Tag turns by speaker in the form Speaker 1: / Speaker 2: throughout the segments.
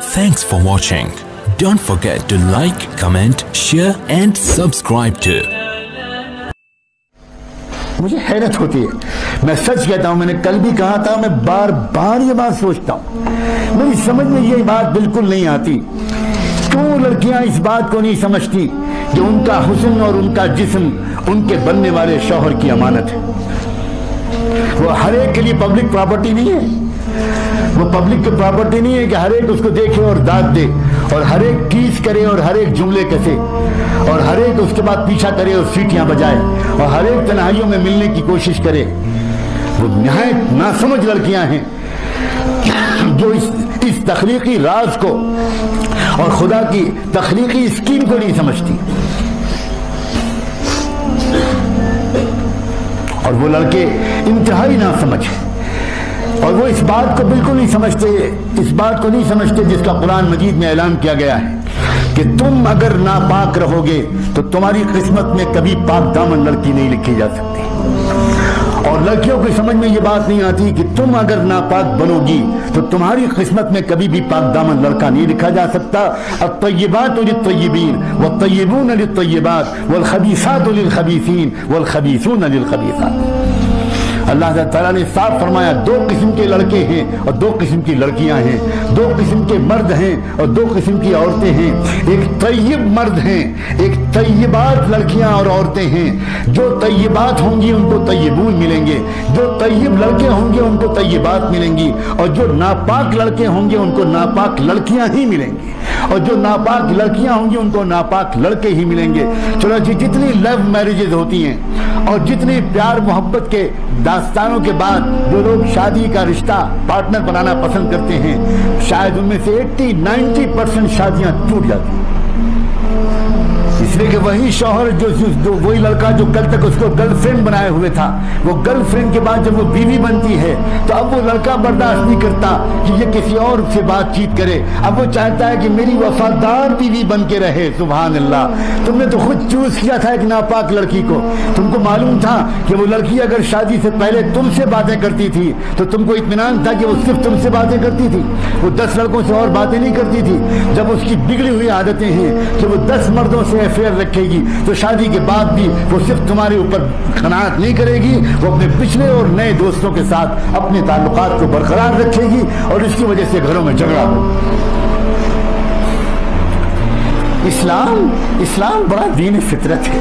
Speaker 1: Thanks for watching. Don't forget to like, comment, share and subscribe to.
Speaker 2: मुझे हैरत होती है, मैं सच कहता हूं, मैंने कल भी कहा था, मैं बार बार ये बात सोचता हूं, मेरी समझ में ये बात बिल्कुल नहीं आती, क्यों लड़कियां इस बात को नहीं समझती कि उनका हुस्न और उनका जिस्म उनके बनने वाले शौहर की अमानत है। वो हर एक के लिए पब्लिक प्रॉपर्टी नहीं है, वो पब्लिक की प्रॉपर्टी नहीं है कि हर एक उसको देखे और दाद दे और हर एक टीस करे और हर एक जुमले कसे और हर एक उसके बाद पीछा करे और सीटियां बजाए और हर एक तन्हाइयों में मिलने की कोशिश करे। वो निहायत नासमझ लड़कियां हैं जो इस तख्लीकी राज को और खुदा की तख्लीकी स्कीम को नहीं समझती, और वो लड़के इंतहाई नासमझ हैं और वो इस बात को बिल्कुल नहीं समझते, इस बात को नहीं समझते जिसका कुरान मजीद में ऐलान किया गया है कि तुम अगर नापाक रहोगे तो तुम्हारी किस्मत में कभी पाक दामन लड़की नहीं लिखी जा सकती। और लड़कियों की समझ में ये बात नहीं आती कि तुम अगर नापाक बनोगी तो तुम्हारी किस्मत में कभी भी पाक दामन लड़का नहीं लिखा जा सकता। अत्तय्यिबातु लित्तय्यिबीन वत्तय्यिबून लित्तय्यिबात वल्खबीसातु लिलखबीसीन वल्खबीसून लिलखबीसात। अल्लाह ताला ने साफ फरमाया, दो किस्म के लड़के हैं और दो किस्म की लड़कियां हैं, दो किस्म के मर्द हैं और दो किस्म की औरतें हैं। एक तय्यब मर्द हैं, एक तय्यबात लड़कियां और औरतें हैं। जो तय्यबात होंगी उनको तय्यबून मिलेंगे, जो तय्यब लड़के होंगे उनको तय्यबात मिलेंगी, और जो नापाक लड़के होंगे उनको नापाक लड़कियां ही मिलेंगी, और जो नापाक लड़कियां होंगी उनको नापाक लड़के ही मिलेंगे। चलो जी, जितनी लव मैरिजेज होती हैं और जितनी प्यार मोहब्बत के दास्तानों के बाद जो लोग शादी का रिश्ता पार्टनर बनाना पसंद करते हैं, शायद उनमें से 80-90% शादियां टूट जाती हैं, इसलिए कि वही शौहर जो वही लड़का जो कल तक उसको गर्लफ्रेंड बनाए हुए था, वो गर्लफ्रेंड के बाद जब वो बीवी बनती है तो अब वो लड़का बर्दाश्त नहीं करता कि ये किसी और से बातचीत करे। अब वो चाहता है कि मेरी वफादार बीवी बन के रहे। सुभान अल्लाह, तुमने तो खुद चूज किया था एक नापाक लड़की को। तुमको मालूम था कि वो लड़की अगर शादी से पहले तुमसे बातें करती थी तो तुमको इत्मीनान था कि वो सिर्फ तुमसे बातें करती थी, वो 10 लड़कों से और बातें नहीं करती थी। जब उसकी बिगड़ी हुई आदतें हैं कि वो 10 मर्दों से अफेयर रखेगी तो शादी के बाद भी वो सिर्फ तुम्हारे ऊपर कनाअत नहीं करेगी, वो अपने पिछले और नए दोस्तों के साथ अपने ताल्लुकात को बरकरार रखेगी और इसकी वजह से घरों में झगड़ा हो। इस्लाम बड़ा दीन फितरत है,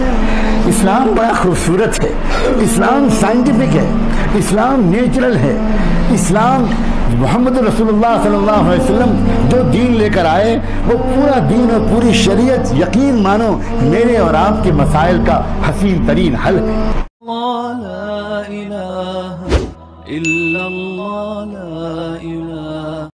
Speaker 2: इस्लाम बड़ा खूबसूरत है, इस्लाम साइंटिफिक है, इस्लाम नेचुरल है। इस्लाम मोहम्मद रसूलुल्लाह सल्लल्लाहु अलैहि वसल्लम जो दीन लेकर आए वो पूरा दीन और पूरी शरीयत, यकीन मानो, मेरे और आपके मसाइल का हसीन तरीन हल है।